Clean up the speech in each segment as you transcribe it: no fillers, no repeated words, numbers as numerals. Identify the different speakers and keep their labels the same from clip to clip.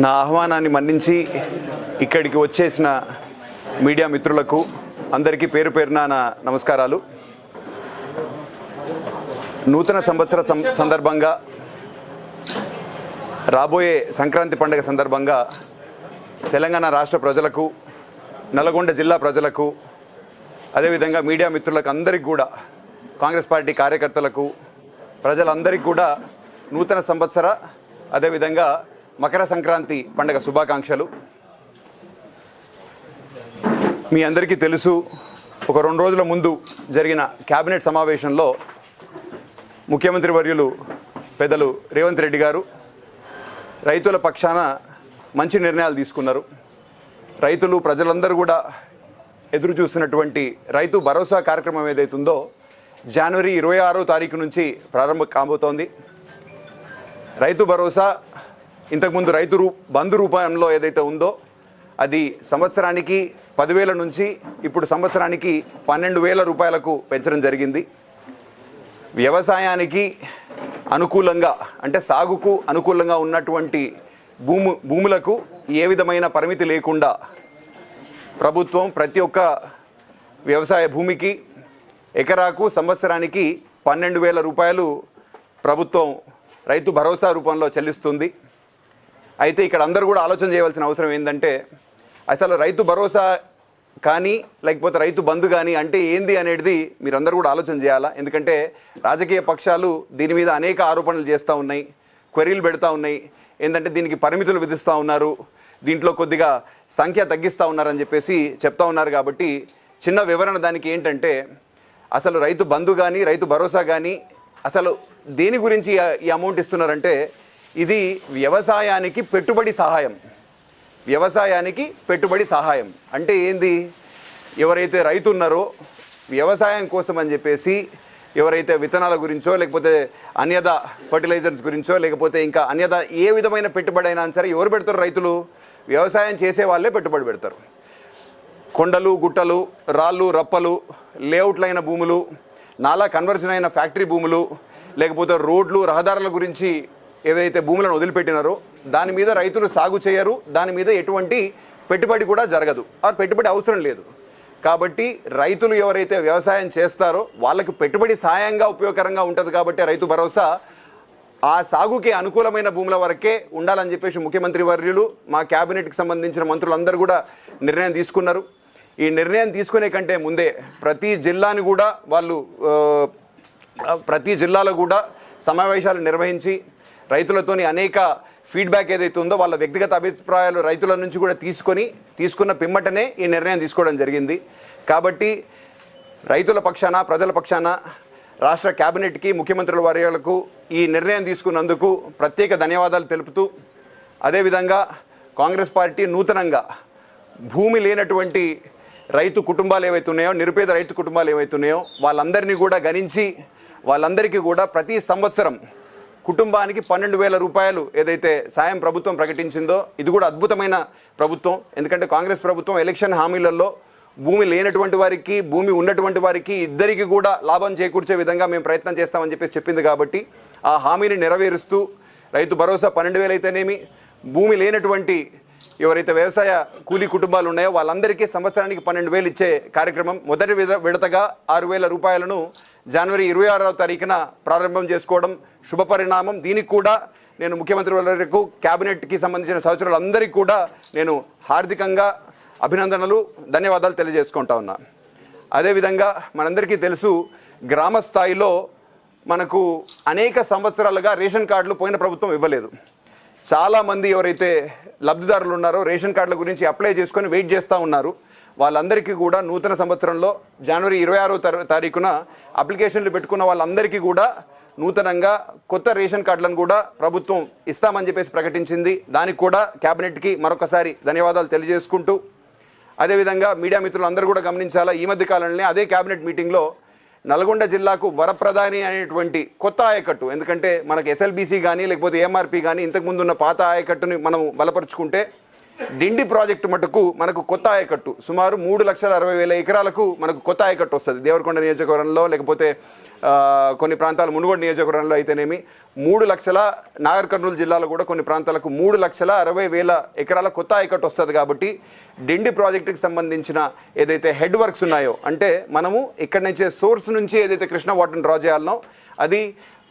Speaker 1: నా ఆహ్వానాన్ని మన్నించి ఇక్కడికి వచ్చేసిన మీడియా మిత్రులకు అందరికీ పేరు పేరున నా నమస్కారాలు. నూతన సంవత్సర సందర్భంగా రాబోయే సంక్రాంతి పండుగ సందర్భంగా తెలంగాణ రాష్ట్ర ప్రజలకు, నల్గొండ జిల్లా ప్రజలకు, అదేవిధంగా మీడియా మిత్రులకు అందరికీ కూడా, కాంగ్రెస్ పార్టీ కార్యకర్తలకు, ప్రజలందరికీ కూడా నూతన సంవత్సర అదేవిధంగా మకర సంక్రాంతి పండుగ శుభాకాంక్షలు. మీ అందరికీ తెలుసు, ఒక 2 రోజుల ముందు జరిగిన కేబినెట్ సమావేశంలో ముఖ్యమంత్రి వర్యులు పెద్దలు రేవంత్ రెడ్డి గారు రైతుల పక్షాన మంచి నిర్ణయాలు తీసుకున్నారు. రైతులు, ప్రజలందరూ కూడా ఎదురు చూస్తున్నటువంటి రైతు భరోసా కార్యక్రమం ఏదైతుందో జనవరి 26వ తారీఖు నుంచి ప్రారంభం కాబోతోంది. రైతు భరోసా ఇంతకుముందు రైతు బంధు రూపంలో ఏదైతే ఉందో అది సంవత్సరానికి 10,000 నుంచి ఇప్పుడు సంవత్సరానికి 12,000 రూపాయలకు పెంచడం జరిగింది. వ్యవసాయానికి అనుకూలంగా, అంటే సాగుకు అనుకూలంగా ఉన్నటువంటి భూములకు ఏ విధమైన పరిమితి లేకుండా ప్రభుత్వం ప్రతి ఒక్క వ్యవసాయ భూమికి ఎకరాకు సంవత్సరానికి 12,000 రూపాయలు ప్రభుత్వం రైతు భరోసా రూపంలో చెల్లిస్తుంది. అయితే ఇక్కడ అందరూ కూడా ఆలోచన చేయవలసిన అవసరం ఏంటంటే, అసలు రైతు భరోసా కానీ లేకపోతే రైతు బంధు కానీ అంటే ఏంది అనేది మీరందరూ కూడా ఆలోచన చేయాలా. ఎందుకంటే రాజకీయ పక్షాలు దీని మీద అనేక ఆరోపణలు చేస్తూ ఉన్నాయి, క్వరీలు పెడతా ఉన్నాయి. ఏంటంటే దీనికి పరిమితులు విధిస్తూ ఉన్నారు, దీంట్లో కొద్దిగా సంఖ్య తగ్గిస్తూ ఉన్నారని చెప్పేసి చెప్తా ఉన్నారు. కాబట్టి చిన్న వివరణ దానికి ఏంటంటే, అసలు రైతు బంధు కానీ రైతు భరోసా కానీ అసలు దేని గురించి ఈ అమౌంట్ ఇస్తున్నారంటే, ఇది వ్యవసాయానికి పెట్టుబడి సహాయం. వ్యవసాయానికి పెట్టుబడి సహాయం అంటే ఏంది? ఎవరైతే రైతు ఉన్నారో వ్యవసాయం కోసం అని చెప్పేసి ఎవరైతే విత్తనాల గురించో లేకపోతే అన్యదా ఫర్టిలైజర్స్ గురించో లేకపోతే ఇంకా అన్యదా ఏ విధమైన పెట్టుబడి అయినా సరే ఎవరు పెడతారు? రైతులు. వ్యవసాయం చేసే వాళ్ళే పెట్టుబడి పెడతారు. కొండలు, గుట్టలు, రాళ్ళు, రప్పలు, లేఅవుట్లైన భూములు, నాలా కన్వర్షన్ అయిన ఫ్యాక్టరీ భూములు, లేకపోతే రోడ్లు, రహదారుల గురించి ఏవైతే భూములను వదిలిపెట్టినారో దాని మీద రైతులు సాగు చేయరు. దాని మీద ఎటువంటి పెట్టుబడి కూడా జరగదు, ఆ పెట్టుబడి అవసరం లేదు. కాబట్టి రైతులు ఎవరైతే వ్యవసాయం చేస్తారో వాళ్ళకి పెట్టుబడి సాయంగా ఉపయోగకరంగా ఉంటుంది. కాబట్టి రైతు భరోసా ఆ సాగుకి అనుకూలమైన భూముల వరకే ఉండాలని చెప్పేసి ముఖ్యమంత్రి వర్యులు, మా క్యాబినెట్కి సంబంధించిన మంత్రులందరూ కూడా నిర్ణయం తీసుకున్నారు. ఈ నిర్ణయం తీసుకునే కంటే ముందే ప్రతి జిల్లాని కూడా వాళ్ళు ప్రతి జిల్లాలో కూడా సమావేశాలు నిర్వహించి రైతులతోని అనేక ఫీడ్బ్యాక్ ఏదైతే ఉందో వాళ్ళ వ్యక్తిగత అభిప్రాయాలు రైతుల నుంచి కూడా తీసుకున్న పిమ్మటనే ఈ నిర్ణయం తీసుకోవడం జరిగింది. కాబట్టి రైతుల పక్షాన, ప్రజల పక్షాన రాష్ట్ర క్యాబినెట్కి, ముఖ్యమంత్రుల వర్యులకు ఈ నిర్ణయం తీసుకున్నందుకు ప్రత్యేక ధన్యవాదాలు తెలుపుతూ, అదేవిధంగా కాంగ్రెస్ పార్టీ నూతనంగా భూమి లేనటువంటి రైతు కుటుంబాలు ఏవైతే ఉన్నాయో, నిరుపేద రైతు కుటుంబాలు ఏవైతే ఉన్నాయో వాళ్ళందరినీ కూడా గణించి వాళ్ళందరికీ కూడా ప్రతి సంవత్సరం కుటుంబానికి 12,000 రూపాయలు ఏదైతే సాయం ప్రభుత్వం ప్రకటించిందో ఇది కూడా అద్భుతమైన ప్రభుత్వం. ఎందుకంటే కాంగ్రెస్ ప్రభుత్వం ఎలక్షన్ హామీలలో భూమి లేనటువంటి వారికి, భూమి ఉన్నటువంటి వారికి ఇద్దరికి కూడా లాభం చేకూర్చే విధంగా మేము ప్రయత్నం చేస్తామని చెప్పేసి చెప్పింది. కాబట్టి ఆ హామీని నెరవేరుస్తూ రైతు భరోసా 12,000 అయితేనేమి, భూమి లేనటువంటి ఎవరైతే వ్యవసాయ కూలీ కుటుంబాలు ఉన్నాయో వాళ్ళందరికీ సంవత్సరానికి 12,000 ఇచ్చే కార్యక్రమం మొదటి విడతగా 6,000 రూపాయలను జనవరి 26వ తారీఖున ప్రారంభం చేసుకోవడం శుభపరిణామం. దీనికి కూడా నేను ముఖ్యమంత్రి వర్యులకు, క్యాబినెట్కి సంబంధించిన సహచరులందరికీ కూడా నేను హార్దికంగా అభినందనలు, ధన్యవాదాలు తెలియజేసుకుంటా ఉన్నా. అదేవిధంగా మనందరికీ తెలుసు, గ్రామ స్థాయిలో మనకు అనేక సంవత్సరాలుగా రేషన్ కార్డులు పోయిన ప్రభుత్వం ఇవ్వలేదు. చాలామంది ఎవరైతే లబ్ధిదారులు ఉన్నారో రేషన్ కార్డుల గురించి అప్లై చేసుకొని వెయిట్ చేస్తూ ఉన్నారు. వాళ్ళందరికీ కూడా నూతన సంవత్సరంలో జనవరి 26వ తారీఖున అప్లికేషన్లు పెట్టుకున్న వాళ్ళందరికీ కూడా నూతనంగా కొత్త రేషన్ కార్డులను కూడా ప్రభుత్వం ఇస్తామని చెప్పేసి ప్రకటించింది. దానికి కూడా క్యాబినెట్కి మరొకసారి ధన్యవాదాలు తెలియజేసుకుంటూ, అదేవిధంగా మీడియా మిత్రులు అందరూ కూడా గమనించాలా, ఈ మధ్య కాలంలోనే అదే క్యాబినెట్ మీటింగ్లో నల్గొండ జిల్లాకు వరప్రధాని అనేటువంటి కొత్త ఆయకట్టు, ఎందుకంటే మనకు ఎస్ఎల్బీసీ కానీ లేకపోతే ఏఎంఆర్పీ కానీ ఇంతకుముందు ఉన్న పాత ఆయకట్టుని మనం బలపరుచుకుంటే డిండి ప్రాజెక్టు మటుకు మనకు కొత్త ఆయకట్టు సుమారు 3,60,000 ఎకరాలకు మనకు కొత్త ఆయకట్టు వస్తుంది. దేవరకొండ నియోజకవర్గంలో లేకపోతే కొన్ని ప్రాంతాలు మునుగోడు నియోజకవర్గంలో అయితేనేమి 3 లక్షల, నాగర్ కర్నూలు జిల్లాలో కూడా కొన్ని ప్రాంతాలకు 3,60,000 ఎకరాల కొత్త ఆయకట్టు వస్తుంది. కాబట్టి డిండి ప్రాజెక్టుకి సంబంధించిన ఏదైతే హెడ్ వర్క్స్ ఉన్నాయో, అంటే మనము ఇక్కడి నుంచే సోర్స్ నుంచి ఏదైతే కృష్ణా వాటర్ని డ్రా చేయాలనో అది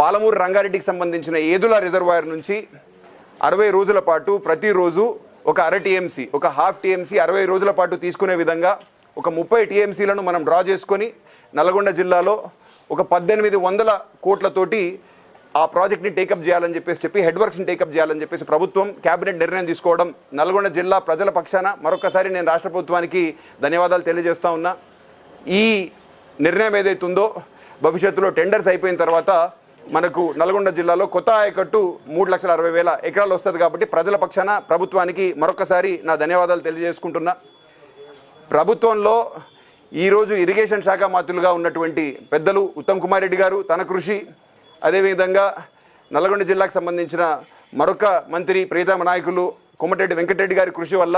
Speaker 1: పాలమూరు రంగారెడ్డికి సంబంధించిన ఏదుల రిజర్వాయర్ నుంచి 60 రోజుల పాటు ప్రతిరోజు ఒక అర టీఎంసీ, ఒక హాఫ్ టీఎంసీ 60 రోజుల పాటు తీసుకునే విధంగా ఒక 30 టీఎంసీలను మనం డ్రా చేసుకొని నల్గొండ జిల్లాలో ఒక 1,800 కోట్లతోటి ఆ ప్రాజెక్ట్ని టేకప్ చేయాలని చెప్పి హెడ్ వర్క్స్ని టేకప్ చేయాలని చెప్పేసి ప్రభుత్వం క్యాబినెట్ నిర్ణయం తీసుకోవడం, నల్గొండ జిల్లా ప్రజల పక్షాన మరొకసారి నేను రాష్ట్ర ప్రభుత్వానికి ధన్యవాదాలు తెలియజేస్తా ఉన్నా. ఈ నిర్ణయం ఏదైతే ఉందో భవిష్యత్తులో టెండర్స్ అయిపోయిన తర్వాత మనకు నల్గొండ జిల్లాలో కొత్త ఆయకట్టు 3,60,000 ఎకరాలు వస్తుంది. కాబట్టి ప్రజల పక్షాన ప్రభుత్వానికి మరొకసారి నా ధన్యవాదాలు తెలియజేసుకుంటున్నా. ప్రభుత్వంలో ఈరోజు ఇరిగేషన్ శాఖ మంత్రులుగా ఉన్నటువంటి పెద్దలు ఉత్తమ్ కుమార్ రెడ్డి గారు తన కృషి, అదేవిధంగా నల్గొండ జిల్లాకు సంబంధించిన మరొక మంత్రి ప్రియతమ నాయకులు కోమటిరెడ్డి వెంకటరెడ్డి గారి కృషి వల్ల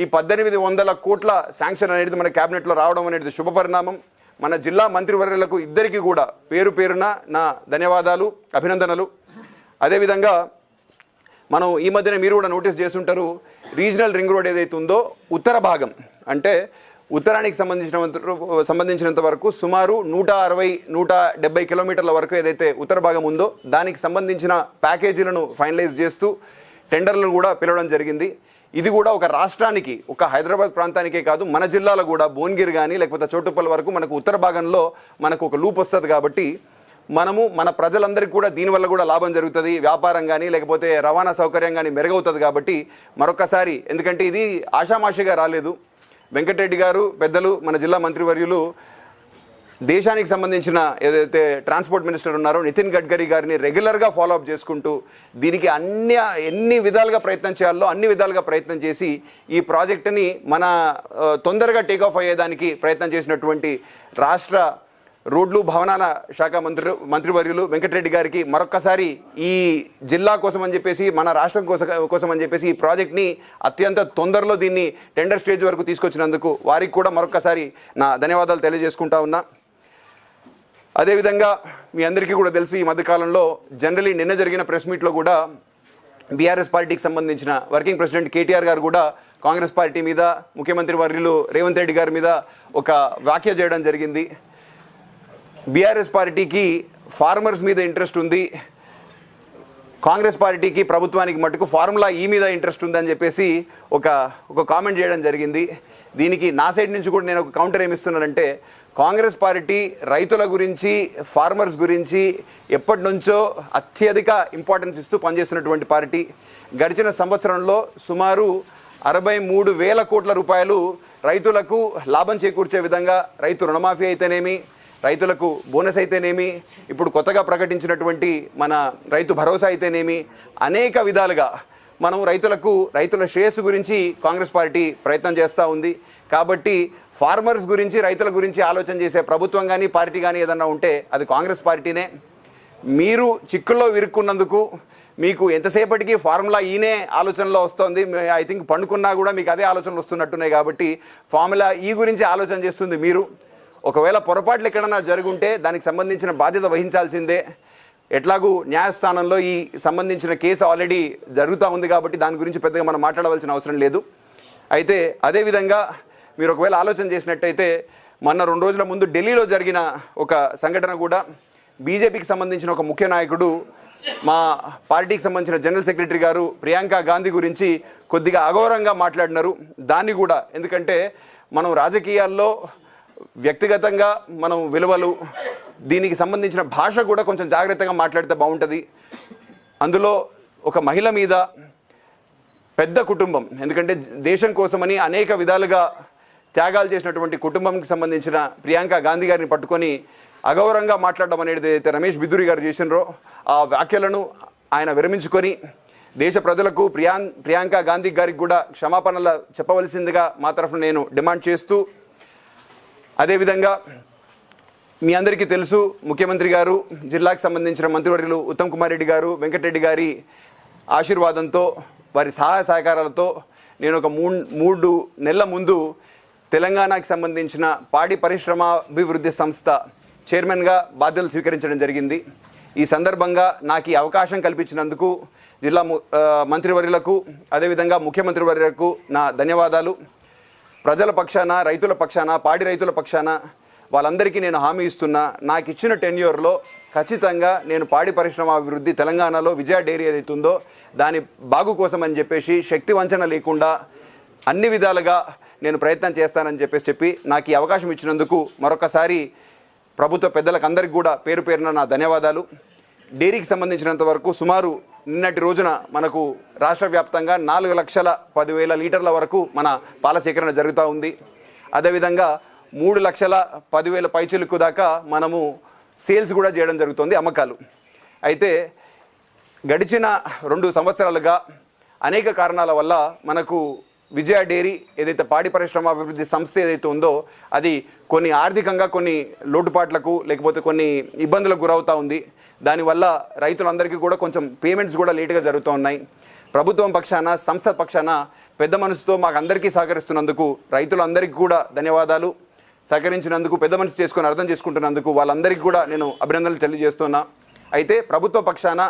Speaker 1: ఈ 1,800 కోట్ల శాంక్షన్ అనేది మన క్యాబినెట్లో రావడం అనేది శుభ పరిణామం. మన జిల్లా మంత్రివర్యులకు ఇద్దరికి కూడా పేరు పేరున నా ధన్యవాదాలు, అభినందనలు. అదేవిధంగా మనం ఈ మధ్యన మీరు కూడా నోటీస్ చేస్తుంటారు, రీజనల్ రింగ్ రోడ్ ఏదైతే ఉందో ఉత్తర భాగం, అంటే ఉత్తరానికి సంబంధించినంత వరకు సుమారు 160-170 కిలోమీటర్ల వరకు ఏదైతే ఉత్తర భాగం ఉందో దానికి సంబంధించిన ప్యాకేజీలను ఫైనలైజ్ చేస్తూ టెండర్లను కూడా పిలవడం జరిగింది. ఇది కూడా ఒక రాష్ట్రానికి, ఒక హైదరాబాద్ ప్రాంతానికే కాదు, మన జిల్లాలో కూడా భువనగిరి కానీ లేకపోతే చోటుపల్లి వరకు మనకు ఉత్తర భాగంలో మనకు ఒక లూప్ వస్తుంది. కాబట్టి మనము మన ప్రజలందరికీ కూడా దీనివల్ల కూడా లాభం జరుగుతుంది, వ్యాపారం కానీ లేకపోతే రవాణా సౌకర్యం కానీ మెరుగవుతుంది. కాబట్టి మరొకసారి, ఎందుకంటే ఇది ఆషామాషిగా రాలేదు, వెంకటరెడ్డి గారు పెద్దలు మన జిల్లా మంత్రివర్యులు దేశానికి సంబంధించిన ఏదైతే ట్రాన్స్పోర్ట్ మినిస్టర్ ఉన్నారో నితిన్ గడ్కరీ గారిని రెగ్యులర్గా ఫాలోఅప్ చేసుకుంటూ దీనికి ఎన్ని విధాలుగా ప్రయత్నం చేయాలో అన్ని విధాలుగా ప్రయత్నం చేసి ఈ ప్రాజెక్టుని మన తొందరగా టేకాఫ్ అయ్యేదానికి ప్రయత్నం చేసినటువంటి రాష్ట్ర రోడ్లు భవనాల శాఖ మంత్రివర్యులు వెంకటరెడ్డి గారికి మరొక్కసారి ఈ జిల్లా కోసం అని చెప్పేసి, మన రాష్ట్రం కోసం అని చెప్పేసి ఈ ప్రాజెక్ట్ని అత్యంత తొందరలో దీన్ని టెండర్ స్టేజ్ వరకు తీసుకొచ్చినందుకు వారికి కూడా మరొక్కసారి నా ధన్యవాదాలు తెలియజేసుకుంటా ఉన్నా. అదేవిధంగా మీ అందరికీ కూడా తెలుసు, ఈ మధ్యకాలంలో జనరలీ నిన్న జరిగిన ప్రెస్ మీట్లో కూడా బీఆర్ఎస్ పార్టీకి సంబంధించిన వర్కింగ్ ప్రెసిడెంట్ కేటీఆర్ గారు కూడా కాంగ్రెస్ పార్టీ మీద, ముఖ్యమంత్రి వర్యులు రేవంత్ రెడ్డి గారి మీద ఒక వ్యాఖ్య చేయడం జరిగింది. బీఆర్ఎస్ పార్టీకి ఫార్మర్స్ మీద ఇంట్రెస్ట్ ఉంది, కాంగ్రెస్ పార్టీకి ప్రభుత్వానికి మటుకు ఫార్ములా ఈ మీద ఇంట్రెస్ట్ ఉందని చెప్పేసి ఒక కామెంట్ చేయడం జరిగింది. దీనికి నా సైడ్ నుంచి కూడా నేను ఒక కౌంటర్ ఏమిస్తున్నానంటే, కాంగ్రెస్ పార్టీ రైతుల గురించి, ఫార్మర్స్ గురించి ఎప్పటి నుంచో అత్యధిక ఇంపార్టెన్స్ ఇస్తూ పనిచేస్తున్నటువంటి పార్టీ. గడిచిన సంవత్సరంలో సుమారు 63,000 కోట్ల రూపాయలు రైతులకు లాభం చేకూర్చే విధంగా రైతు రుణమాఫీ అయితేనేమి, రైతులకు బోనస్ అయితేనేమి, ఇప్పుడు కొత్తగా ప్రకటించినటువంటి మన రైతు భరోసా అయితేనేమి, అనేక విధాలుగా మనం రైతుల శ్రేయస్సు గురించి కాంగ్రెస్ పార్టీ ప్రయత్నం చేస్తూ ఉంది. కాబట్టి ఫార్మర్స్ గురించి, రైతుల గురించి ఆలోచన చేసే ప్రభుత్వం కానీ పార్టీ కానీ ఏదన్నా ఉంటే అది కాంగ్రెస్ పార్టీనే. మీరు చిక్కుల్లో విరుక్కున్నందుకు మీకు ఎంతసేపటికి ఫార్ములా ఈనే ఆలోచనలో వస్తుంది. ఐ థింక్ పండుకున్నా కూడా మీకు అదే ఆలోచనలు వస్తున్నట్టున్నాయి. కాబట్టి ఫార్ములా ఈ గురించి ఆలోచన చేస్తుంది మీరు. ఒకవేళ పొరపాట్లు ఎక్కడన్నా జరుగుంటే దానికి సంబంధించిన బాధ్యత వహించాల్సిందే. ఎట్లాగూ న్యాయస్థానంలో ఈ సంబంధించిన కేసు ఆల్రెడీ జరుగుతూ ఉంది కాబట్టి దాని గురించి పెద్దగా మనం మాట్లాడవలసిన అవసరం లేదు. అయితే అదేవిధంగా మీరు ఒకవేళ ఆలోచన చేసినట్టయితే, మొన్న 2 రోజుల ముందు ఢిల్లీలో జరిగిన ఒక సంఘటన కూడా, బీజేపీకి సంబంధించిన ఒక ముఖ్య నాయకుడు మా పార్టీకి సంబంధించిన జనరల్ సెక్రటరీ గారు ప్రియాంక గాంధీ గురించి కొద్దిగా అగౌరవంగా మాట్లాడినారు. దాన్ని కూడా, ఎందుకంటే మనం రాజకీయాల్లో వ్యక్తిగతంగా మనం విలువలు, దీనికి సంబంధించిన భాష కూడా కొంచెం జాగ్రత్తగా మాట్లాడితే బాగుంటుంది. అందులో ఒక మహిళ మీద, పెద్ద కుటుంబం, ఎందుకంటే దేశం కోసమని అనేక విధాలుగా త్యాగాలు చేసినటువంటి కుటుంబంకి సంబంధించిన ప్రియాంక గాంధీ గారిని పట్టుకొని అగౌరవంగా మాట్లాడడం అనేది అయితే రమేష్ బిద్దూరి గారు చేసినారో ఆ వ్యాఖ్యలను ఆయన విరమించుకొని దేశ ప్రజలకు ప్రియాంక గాంధీ గారికి కూడా క్షమాపణలు చెప్పవలసిందిగా మా తరఫున నేను డిమాండ్ చేస్తూ, అదేవిధంగా మీ అందరికీ తెలుసు, ముఖ్యమంత్రి గారు, జిల్లాకు సంబంధించిన మంత్రివర్యులు ఉత్తమ్ కుమార్ రెడ్డి గారు, వెంకటరెడ్డి గారి ఆశీర్వాదంతో, వారి సహాయ సహకారాలతో నేను ఒక మూడు నెలల ముందు తెలంగాణకి సంబంధించిన పాడి పరిశ్రమాభివృద్ధి సంస్థ చైర్మన్గా బాధ్యతలు స్వీకరించడం జరిగింది. ఈ సందర్భంగా నాకు ఈ అవకాశం కల్పించినందుకు జిల్లా మంత్రివర్యులకు అదేవిధంగా ముఖ్యమంత్రి వర్యులకు నా ధన్యవాదాలు. ప్రజల పక్షాన, రైతుల పక్షాన, పాడి రైతుల పక్షాన వాళ్ళందరికీ నేను హామీ ఇస్తున్నా, నాకు ఇచ్చిన టెన్యూర్లో ఖచ్చితంగా నేను పాడి పరిశ్రమ అభివృద్ధి తెలంగాణలో విజయ డైరీ ఏదైతుందో దాని బాగు కోసం అని చెప్పేసి శక్తి వంచన లేకుండా అన్ని విధాలుగా నేను ప్రయత్నం చేస్తానని చెప్పి నాకు ఈ అవకాశం ఇచ్చినందుకు మరొకసారి ప్రభుత్వ పెద్దలకు అందరికీ కూడా పేరు పేరున నా ధన్యవాదాలు. డైరీకి సంబంధించినంత వరకు సుమారు నిన్నటి రోజున మనకు రాష్ట్ర వ్యాప్తంగా 4,10,000 లీటర్ల వరకు మన పాల సేకరణ జరుగుతూ ఉంది. అదేవిధంగా 3,10,000 పైచిలుకు దాకా మనము సేల్స్ కూడా చేయడం జరుగుతుంది, అమ్మకాలు. అయితే గడిచిన 2 సంవత్సరాలుగా అనేక కారణాల వల్ల మనకు విజయ డైరీ ఏదైతే పాడి పరిశ్రమ అభివృద్ధి సంస్థ ఏదైతే ఉందో అది కొన్ని ఆర్థికంగా కొన్ని లోటుపాట్లకు లేకపోతే కొన్ని ఇబ్బందులకు గురవుతూ ఉంది. దానివల్ల రైతులందరికీ కూడా కొంచెం పేమెంట్స్ కూడా లేటుగా జరుగుతూ ఉన్నాయి. ప్రభుత్వం పక్షాన, సంస్థ పక్షాన పెద్ద మనసుతో మాకు అందరికీ సహకరిస్తున్నందుకు రైతులందరికీ కూడా ధన్యవాదాలు. సహకరించినందుకు, పెద్ద మనసు చేసుకొని అర్థం చేసుకుంటున్నందుకు వాళ్ళందరికీ కూడా నేను అభినందనలు తెలియజేస్తున్నా. అయితే ప్రభుత్వ పక్షాన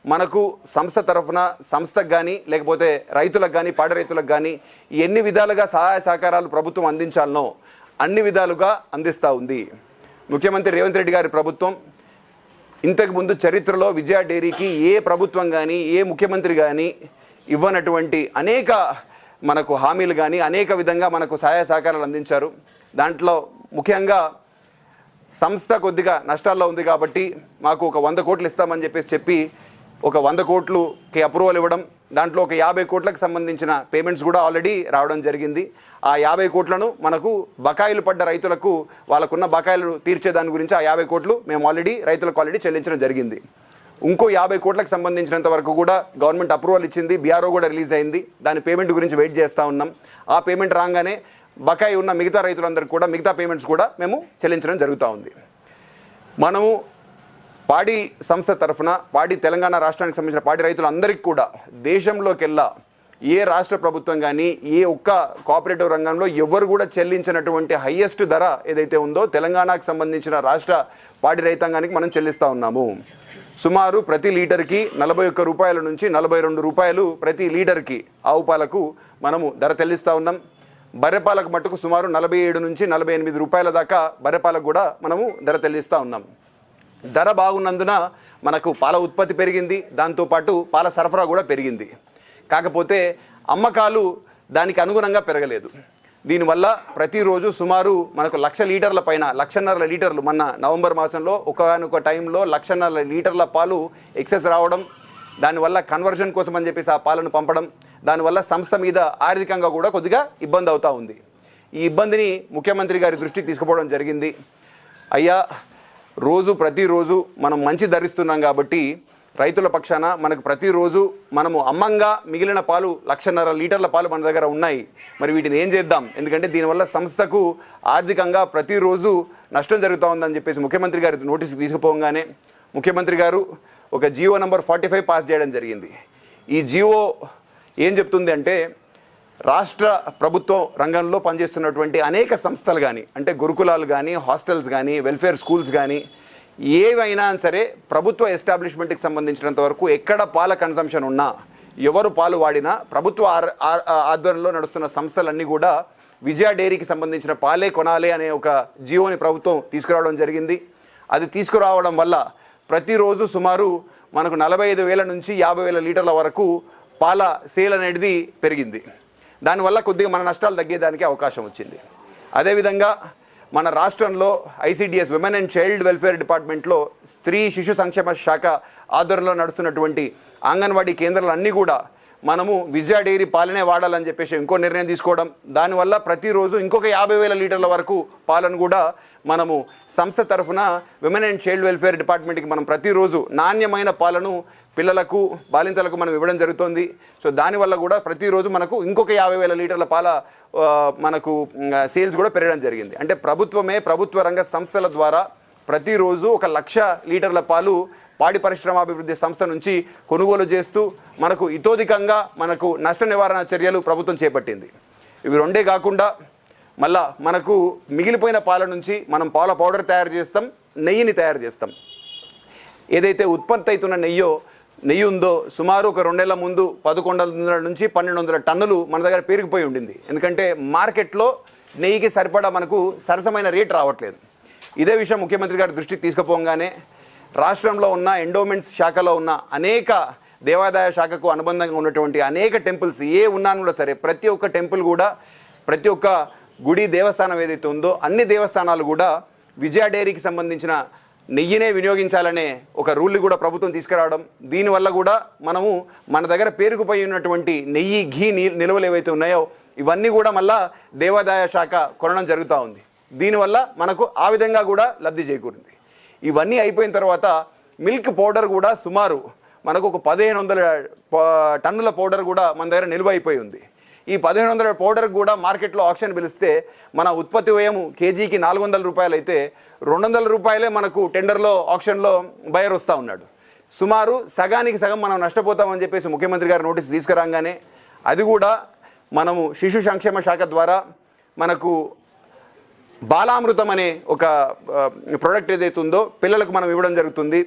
Speaker 1: మనకు సంస్థ తరఫున సంస్థకు కానీ లేకపోతే రైతులకు కానీ పాడి రైతులకు కానీ ఎన్ని విధాలుగా సహాయ సహకారాలు ప్రభుత్వం అందించాలనో అన్ని విధాలుగా అందిస్తూ ఉంది. ముఖ్యమంత్రి రేవంత్ రెడ్డి గారి ప్రభుత్వం ఇంతకుముందు చరిత్రలో విజయ డైరీకి ఏ ప్రభుత్వం కానీ ఏ ముఖ్యమంత్రి కానీ ఇవ్వనటువంటి అనేక మనకు హామీలు కానీ అనేక విధంగా మనకు సహాయ సహకారాలు అందించారు. దాంట్లో ముఖ్యంగా సంస్థ కొద్దిగా నష్టాల్లో ఉంది కాబట్టి మాకు ఒక 100 కోట్లు ఇస్తామని చెప్పి ఒక 100 కోట్లుకి అప్రూవల్ ఇవ్వడం, దాంట్లో ఒక 50 కోట్లకు సంబంధించిన పేమెంట్స్ కూడా ఆల్రెడీ రావడం జరిగింది. ఆ 50 కోట్లను మనకు బకాయిలు పడ్డ రైతులకు వాళ్ళకున్న బకాయిలు తీర్చేదాని గురించి ఆ 50 కోట్లు మేము రైతులకు ఆల్రెడీ చెల్లించడం జరిగింది. ఇంకో 50 కోట్లకు సంబంధించినంత వరకు కూడా గవర్నమెంట్ అప్రూవల్ ఇచ్చింది, బీఆర్ఓ కూడా రిలీజ్ అయింది. దాని పేమెంట్ గురించి వెయిట్ చేస్తూ ఉన్నాం. ఆ పేమెంట్ రాగానే బకాయి ఉన్న మిగతా రైతులందరికీ కూడా మిగతా పేమెంట్స్ కూడా మేము చెల్లించడం జరుగుతూ ఉంది. మనము పాడి సంస్థ తరఫున పాడి తెలంగాణ రాష్ట్రానికి సంబంధించిన పాడి రైతులందరికీ కూడా దేశంలోకెల్లా ఏ రాష్ట్ర ప్రభుత్వం కానీ ఏ ఒక్క కోఆపరేటివ్ రంగంలో ఎవరు కూడా చెల్లించినటువంటి హయ్యెస్ట్ ధర ఏదైతే ఉందో తెలంగాణకు సంబంధించిన రాష్ట్ర పాడి రైతాంగానికి మనం చెల్లిస్తూ ఉన్నాము. సుమారు ప్రతి లీటర్కి 41 రూపాయల నుంచి 42 రూపాయలు ప్రతి లీటర్కి ఆవు పాలకు మనము ధర చెల్లిస్తూ ఉన్నాం. బర్రెపాలకు మట్టుకు సుమారు 47 నుంచి 48 రూపాయల దాకా బర్రెపాలకు కూడా మనము ధర చెల్లిస్తూ ఉన్నాం. ధర బాగున్నందున మనకు పాల ఉత్పత్తి పెరిగింది, దాంతోపాటు పాల సరఫరా కూడా పెరిగింది. కాకపోతే అమ్మకాలు దానికి అనుగుణంగా పెరగలేదు. దీనివల్ల ప్రతిరోజు సుమారు మనకు 1,00,000 లీటర్ల పైన 1,50,000 లీటర్లు మొన్న నవంబర్ మాసంలో ఒకనొక టైంలో 1,50,000 లీటర్ల పాలు ఎక్సెస్ రావడం, దానివల్ల కన్వర్షన్ కోసం అని చెప్పేసి ఆ పాలను పంపడం, దానివల్ల సంస్థ మీద ఆర్థికంగా కూడా కొద్దిగా ఇబ్బంది అవుతూ ఉంది. ఈ ఇబ్బందిని ముఖ్యమంత్రి గారి దృష్టికి తీసుకుపోవడం జరిగింది. అయ్యా, ప్రతిరోజు మనం మంచి ధరిస్తున్నాం కాబట్టి రైతుల పక్షాన మనకు ప్రతిరోజు మనము అమ్మంగా మిగిలిన పాలు 1,50,000 లీటర్ల పాలు మన దగ్గర ఉన్నాయి. మరి వీటిని ఏం చేద్దాం? ఎందుకంటే దీనివల్ల సంస్థకు ఆర్థికంగా ప్రతిరోజు నష్టం జరుగుతూ ఉందని చెప్పేసి ముఖ్యమంత్రి గారి నోటీసుకు తీసుకుపోగానే ముఖ్యమంత్రి గారు ఒక జియో నంబర్ 45 పాస్ చేయడం జరిగింది. ఈ జియో ఏం చెప్తుంది అంటే రాష్ట్ర ప్రభుత్వ రంగంలో పనిచేస్తున్నటువంటి అనేక సంస్థలు కానీ అంటే గురుకులాలు కానీ హాస్టల్స్ కానీ వెల్ఫేర్ స్కూల్స్ కానీ ఏవైనా సరే ప్రభుత్వ ఎస్టాబ్లిష్మెంట్కి సంబంధించినంత వరకు ఎక్కడ పాల కన్సంప్షన్ ఉన్నా ఎవరు పాలు వాడినా ప్రభుత్వ ఆధ్వర్యంలో నడుస్తున్న సంస్థలన్నీ కూడా విజయ డైరీకి సంబంధించిన పాలే కొనాలి అనే ఒక జియోని ప్రభుత్వం తీసుకురావడం జరిగింది. అది తీసుకురావడం వల్ల ప్రతిరోజు సుమారు మనకు 45,000 నుంచి 50,000 లీటర్ల వరకు పాల సేల్ అనేది పెరిగింది. దానివల్ల కొద్దిగా మన నష్టాలు తగ్గేదానికి అవకాశం వచ్చింది. అదేవిధంగా మన రాష్ట్రంలో ICDS women and child welfare డిపార్ట్మెంట్లో స్త్రీ శిశు సంక్షేమ శాఖ ఆధ్వర్యంలో నడుస్తున్నటువంటి అంగన్వాడీ కేంద్రాలన్నీ కూడా మనము విజయ డైరీ పాలనే వాడాలని చెప్పేసి ఇంకో నిర్ణయం తీసుకోవడం, దానివల్ల ప్రతిరోజు ఇంకొక 50,000 లీటర్ల వరకు పాలను కూడా మనము సంస్థ తరఫున విమెన్ అండ్ చైల్డ్ వెల్ఫేర్ డిపార్ట్మెంట్కి మనం ప్రతిరోజు నాణ్యమైన పాలను పిల్లలకు బాలింతలకు మనం ఇవ్వడం జరుగుతుంది. సో దానివల్ల కూడా ప్రతిరోజు మనకు ఇంకొక 50,000 లీటర్ల పాల మనకు సేల్స్ కూడా పెరగడం జరిగింది. అంటే ప్రభుత్వ రంగ సంస్థల ద్వారా ప్రతిరోజు 1,00,000 లీటర్ల పాలు పాడి పరిశ్రమాభివృద్ధి సంస్థ నుంచి కొనుగోలు చేస్తూ మనకు ఇతోధికంగా మనకు నష్ట నివారణ చర్యలు ప్రభుత్వం చేపట్టింది. ఇవి రెండే కాకుండా మళ్ళా మనకు మిగిలిపోయిన పాల నుంచి మనం పాల పౌడర్ తయారు చేస్తాం, నెయ్యిని తయారు చేస్తాం. ఏదైతే ఉత్పత్తి అవుతున్న నెయ్యి ఉందో సుమారు ఒక 2 నెలల ముందు 1,100 నుంచి 1,200 టన్నులు మన దగ్గర పెరిగిపోయి ఉండింది. ఎందుకంటే మార్కెట్లో నెయ్యికి సరిపడా మనకు సరసమైన రేట్ రావట్లేదు. ఇదే విషయం ముఖ్యమంత్రి గారి దృష్టికి తీసుకుపోగానే రాష్ట్రంలో ఉన్న ఎండోమెంట్స్ శాఖలో ఉన్న అనేక దేవాదాయ శాఖకు అనుబంధంగా ఉన్నటువంటి అనేక టెంపుల్స్ ఉన్నాను కూడా సరే, ప్రతి ఒక్క టెంపుల్ కూడా, ప్రతి ఒక్క గుడి దేవస్థానం ఏదైతే ఉందో అన్ని దేవస్థానాలు కూడా విజయ డైరీకి సంబంధించిన నెయ్యినే వినియోగించాలనే ఒక రూల్ని కూడా ప్రభుత్వం తీసుకురావడం, దీనివల్ల కూడా మనము మన దగ్గర పేరుకుపోయి ఉన్నటువంటి నెయ్యి, ఘీ నిల్వలు ఏవైతే ఉన్నాయో ఇవన్నీ కూడా మళ్ళా దేవాదాయ శాఖ కొనడం జరుగుతూ ఉంది. దీనివల్ల మనకు ఆ విధంగా కూడా లబ్ధి చేకూరింది. ఇవన్నీ అయిపోయిన తర్వాత మిల్క్ పౌడర్ కూడా సుమారు మనకు ఒక 1,500 టన్నుల పౌడర్ కూడా మన దగ్గర నిల్వ అయిపోయి ఉంది. ఈ 1,500 పౌడర్ కూడా మార్కెట్లో ఆక్షన్ పిలిస్తే మన ఉత్పత్తి వ్యయం కేజీకి 400 రూపాయలు అయితే 200 రూపాయలే మనకు టెండర్లో ఆక్షన్లో బయర్ వస్తూ ఉన్నాడు. సుమారు సగానికి సగం మనం నష్టపోతామని చెప్పేసి ముఖ్యమంత్రి గారు నోటీస్ తీసుకురాగానే అది కూడా మనము శిశు సంక్షేమ శాఖ ద్వారా మనకు బాలామృతం అనే ఒక ప్రోడక్ట్ ఏదైతే ఉందో పిల్లలకు మనం ఇవ్వడం జరుగుతుంది.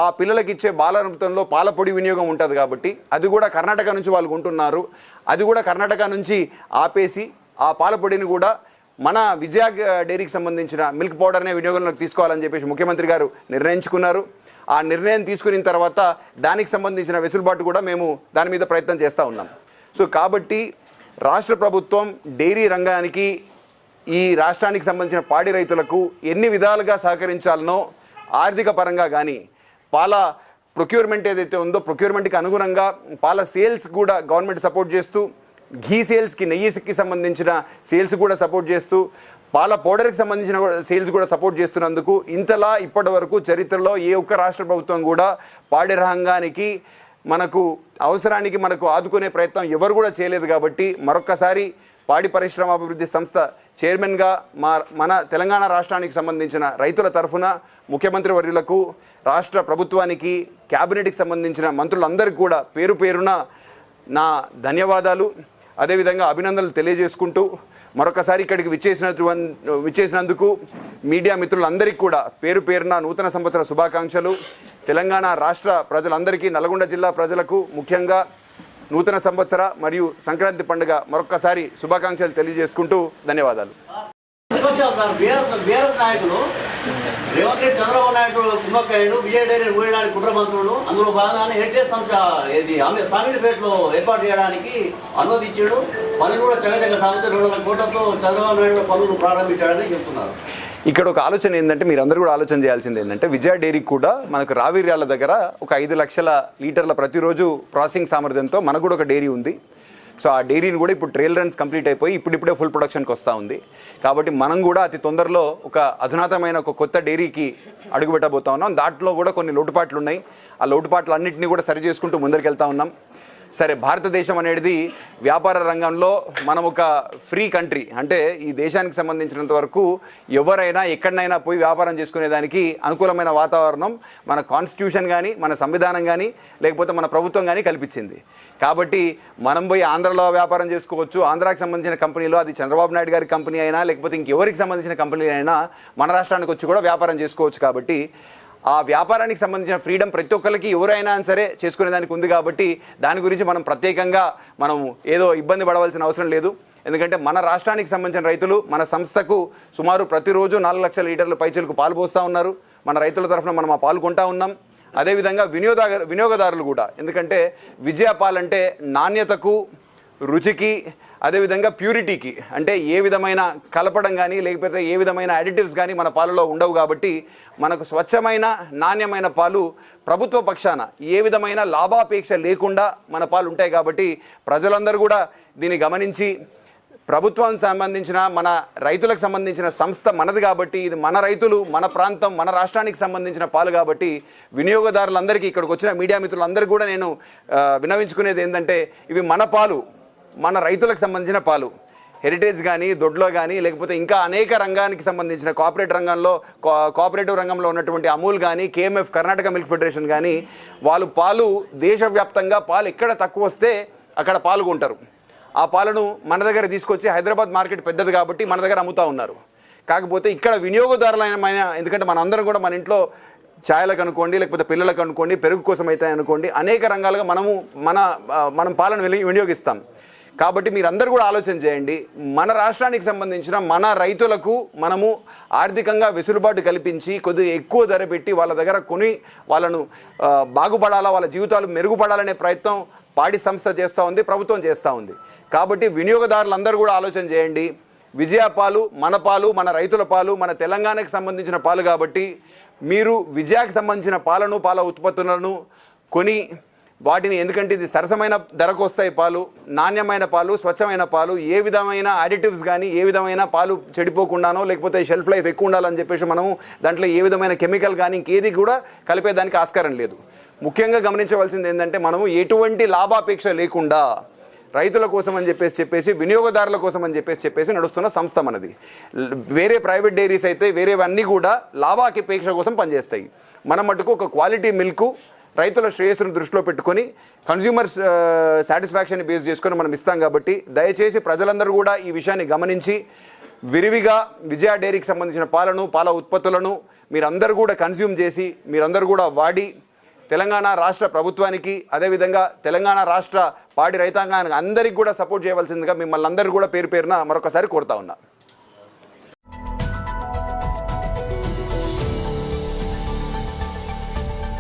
Speaker 1: ఆ పిల్లలకి ఇచ్చే బాలామృతంలో పాల పొడి వినియోగం ఉంటుంది కాబట్టి అది కూడా కర్ణాటక నుంచి వాళ్ళు కొంటున్నారు. అది కూడా కర్ణాటక నుంచి ఆపేసి ఆ పాల పొడిని కూడా మన విజయ డైరీకి సంబంధించిన మిల్క్ పౌడర్నే వినియోగంలోకి తీసుకోవాలని చెప్పేసి ముఖ్యమంత్రి గారు నిర్ణయించుకున్నారు. ఆ నిర్ణయం తీసుకున్న తర్వాత దానికి సంబంధించిన వెసులుబాటు కూడా మేము దాని మీద ప్రయత్నం చేస్తూ ఉన్నాం. సో కాబట్టి రాష్ట్ర ప్రభుత్వం డైరీ రంగానికి, ఈ రాష్ట్రానికి సంబంధించిన పాడి రైతులకు ఎన్ని విధాలుగా సహకరించాలనో ఆర్థిక పరంగా కానీ, పాల ప్రొక్యూర్మెంట్ ఏదైతే ఉందో ప్రొక్యూర్మెంట్కి అనుగుణంగా పాల సేల్స్ కూడా గవర్నమెంట్ సపోర్ట్ చేస్తూ, ఘీ సేల్స్కి, నెయ్యికి సంబంధించిన సేల్స్ కూడా సపోర్ట్ చేస్తూ, పాల పౌడర్కి సంబంధించిన సేల్స్ కూడా సపోర్ట్ చేస్తున్నందుకు ఇంతలా ఇప్పటి వరకు చరిత్రలో ఏ ఒక్క రాష్ట్ర ప్రభుత్వం కూడా పాడి రంగానికి మనకు అవసరానికి మనకు ఆదుకునే ప్రయత్నం ఎవరు కూడా చేయలేదు. కాబట్టి మరొక్కసారి పాడి పరిశ్రమాభివృద్ధి సంస్థ చైర్మన్గా మన తెలంగాణ రాష్ట్రానికి సంబంధించిన రైతుల తరఫున ముఖ్యమంత్రి వర్యులకు, రాష్ట్ర ప్రభుత్వానికి, క్యాబినెట్కి సంబంధించిన మంత్రులందరికీ కూడా పేరు పేరున నా ధన్యవాదాలు, అదేవిధంగా అభినందనలు తెలియజేసుకుంటూ మరొకసారి ఇక్కడికి విచ్చేసినందుకు మీడియా మిత్రులందరికీ కూడా పేరు పేరున నూతన సంవత్సర శుభాకాంక్షలు. తెలంగాణ రాష్ట్ర ప్రజలందరికీ, నల్గొండ జిల్లా ప్రజలకు ముఖ్యంగా నూతన సంవత్సర మరియు సంక్రాంతి పండుగ మరొకసారి శుభాకాంక్షలు తెలియజేసుకుంటూ ధన్యవాదాలు.
Speaker 2: నాయకులు రేవంత్ రెడ్డి, చంద్రబాబు నాయుడు కుమ్మక్కయ్యడు, విజయ డైరీ ఊయడానికి కుట్రమంత్రుడు, అందులో భాగంగానే హెరిటేజ్ సంస్థ సామీర్పేటలో ఏర్పాటు చేయడానికి అనుమతించాడు. పనులు కూడా చక్కచక్క సాగుతూ 200 కోట్లతో చంద్రబాబు నాయుడు పనులు ప్రారంభించాడని చెప్తున్నారు.
Speaker 1: ఇక్కడ ఒక ఆలోచన ఏంటంటే, మీరందరూ కూడా ఆలోచన చేయాల్సింది ఏంటంటే, విజయ డైరీకి కూడా మనకు రావిర్యాల దగ్గర ఒక 5 లక్షల లీటర్ల ప్రతిరోజు ప్రాసెసింగ్ సామర్థ్యంతో మనకు కూడా ఒక డైరీ ఉంది. సో ఆ డైరీని కూడా ఇప్పుడు ట్రయల్ రన్స్ కంప్లీట్ అయిపోయి ఇప్పుడిప్పుడే ఫుల్ ప్రొడక్షన్కి వస్తూ ఉంది. కాబట్టి మనం కూడా అతి తొందరలో ఒక అధునాతమైన ఒక కొత్త డైరీకి అడుగుపెట్టబోతా ఉన్నాం. దాంట్లో కూడా కొన్ని లోటుపాట్లు ఉన్నాయి. ఆ లోటుపాట్లు అన్నింటినీ కూడా సరి చేసుకుంటూ ముందరికి వెళ్తూ ఉన్నాం. సరే, భారతదేశం అనేది వ్యాపార రంగంలో మనం ఒక ఫ్రీ కంట్రీ. అంటే ఈ దేశానికి సంబంధించినంత వరకు ఎవరైనా ఎక్కడైనా పోయి వ్యాపారం చేసుకునేదానికి అనుకూలమైన వాతావరణం మన కాన్స్టిట్యూషన్ కానీ, మన సంవిధానం కానీ, లేకపోతే మన ప్రభుత్వం కానీ కల్పించింది. కాబట్టి మనం పోయి ఆంధ్రలో వ్యాపారం చేసుకోవచ్చు. ఆంధ్రాకి సంబంధించిన కంపెనీలో, అది చంద్రబాబు నాయుడు గారి కంపెనీ అయినా లేకపోతే ఇంకెవరికి సంబంధించిన కంపెనీ అయినా మన రాష్ట్రానికి వచ్చి కూడా వ్యాపారం చేసుకోవచ్చు. కాబట్టి ఆ వ్యాపారానికి సంబంధించిన ఫ్రీడమ్ ప్రతి ఒక్కరికి ఎవరైనా సరే చేసుకునేదానికి ఉంది. కాబట్టి దాని గురించి మనం ప్రత్యేకంగా మనం ఏదో ఇబ్బంది పడవలసిన అవసరం లేదు. ఎందుకంటే మన రాష్ట్రానికి సంబంధించిన రైతులు మన సంస్థకు సుమారు ప్రతిరోజు 4 లక్షల లీటర్ల పైచలకు పాలు పోస్తూ ఉన్నారు. మన రైతుల తరఫున మనం ఆ పాలు కొంటా ఉన్నాం. అదేవిధంగా వినియోగదారులు కూడా, ఎందుకంటే విజయ పాలంటే నాణ్యతకు, రుచికి, అదేవిధంగా ప్యూరిటీకి, అంటే ఏ విధమైన కలపడం కానీ లేకపోతే ఏ విధమైన అడిటివ్స్ కానీ మన పాలలో ఉండవు. కాబట్టి మనకు స్వచ్ఛమైన, నాణ్యమైన పాలు ప్రభుత్వ పక్షాన ఏ విధమైన లాభాపేక్ష లేకుండా మన పాలు ఉంటాయి. కాబట్టి ప్రజలందరూ కూడా దీన్ని గమనించి, ప్రభుత్వానికి సంబంధించిన, మన రైతులకు సంబంధించిన సంస్థ మనది కాబట్టి, ఇది మన రైతులు, మన ప్రాంతం, మన రాష్ట్రానికి సంబంధించిన పాలు కాబట్టి వినియోగదారులందరికీ, ఇక్కడికి వచ్చిన మీడియా మిత్రులందరికీ కూడా నేను విన్నవించుకునేది ఏంటంటే, ఇవి మన పాలు, మన రైతులకు సంబంధించిన పాలు. హెరిటేజ్ కానీ దొడ్లో కానీ లేకపోతే ఇంకా అనేక రంగానికి సంబంధించిన కోఆపరేటివ్ రంగంలో ఉన్నటువంటి అమూల్ కానీ కేఎంఎఫ్ కర్ణాటక మిల్క్ ఫెడరేషన్ కానీ వాళ్ళు పాలు దేశవ్యాప్తంగా పాలు ఎక్కడ తక్కువ వస్తే అక్కడ పాల్గొంటారు. ఆ పాలను మన దగ్గర తీసుకొచ్చి హైదరాబాద్ మార్కెట్ పెద్దది కాబట్టి మన దగ్గర అమ్ముతూ ఉన్నారు. కాకపోతే ఇక్కడ వినియోగదారులైన ఎందుకంటే మనందరం కూడా మన ఇంట్లో ఛాయలకు అనుకోండి లేకపోతే పిల్లలకు అనుకోండి పెరుగు కోసం అయితే అనుకోండి అనేక రంగాలుగా మనం పాలను వినియోగిస్తాం. కాబట్టి మీరందరూ కూడా ఆలోచన చేయండి. మన రాష్ట్రానికి సంబంధించిన మన రైతులకు మనము ఆర్థికంగా వెసులుబాటు కల్పించి కొద్దిగా ఎక్కువ ధర పెట్టి వాళ్ళ దగ్గర కొని వాళ్ళను బాగుపడాలా, వాళ్ళ జీవితాలు మెరుగుపడాలనే ప్రయత్నం పాడి సంస్థ చేస్తూ ఉంది, ప్రభుత్వం చేస్తూ ఉంది. కాబట్టి వినియోగదారులందరూ కూడా ఆలోచన చేయండి. విజయ పాలు మన పాలు, మన రైతుల పాలు, మన తెలంగాణకు సంబంధించిన పాలు కాబట్టి మీరు విజయాకి సంబంధించిన పాలను పాల ఉత్పత్తులను కొని వాటిని, ఎందుకంటే ఇది సరసమైన ధరకు వస్తాయి పాలు, నాణ్యమైన పాలు, స్వచ్ఛమైన పాలు, ఏ విధమైన అడిటివ్స్ కానీ ఏ విధమైన పాలు చెడిపోకుండానో లేకపోతే షెల్ఫ్ లైఫ్ ఎక్కువ ఉండాలని చెప్పేసి మనము దాంట్లో ఏ విధమైన కెమికల్ కానీ ఇంకేది కూడా కలిపేదానికి ఆస్కారం లేదు. ముఖ్యంగా గమనించవలసింది ఏంటంటే మనము ఎటువంటి లాభాపేక్ష లేకుండా రైతుల కోసం అని చెప్పేసి వినియోగదారుల కోసం అని చెప్పేసి నడుస్తున్న సంస్థ మనది. వేరే ప్రైవేట్ డైరీస్ అయితే వేరేవన్నీ కూడా లాభాపేక్ష కోసం పనిచేస్తాయి. మన మటుకు ఒక క్వాలిటీ మిల్క్ రైతుల శ్రేయస్సును దృష్టిలో పెట్టుకొని కన్జ్యూమర్స్ సాటిస్ఫాక్షన్ బేస్ చేసుకొని మనం ఇస్తాం. కాబట్టి దయచేసి ప్రజలందరూ కూడా ఈ విషయాన్ని గమనించి విరివిగా విజయ డైరీకి సంబంధించిన పాల ఉత్పత్తులను మీరందరూ కూడా కన్జ్యూమ్ చేసి మీరందరూ కూడా వాడి తెలంగాణ రాష్ట్ర ప్రభుత్వానికి అదేవిధంగా తెలంగాణ రాష్ట్ర పాడి రైతాంగానికి అందరికీ కూడా సపోర్ట్ చేయవలసిందిగా మిమ్మల్ని అందరూ కూడా పేరు పేరున మరొకసారి కోరుతా ఉన్నా.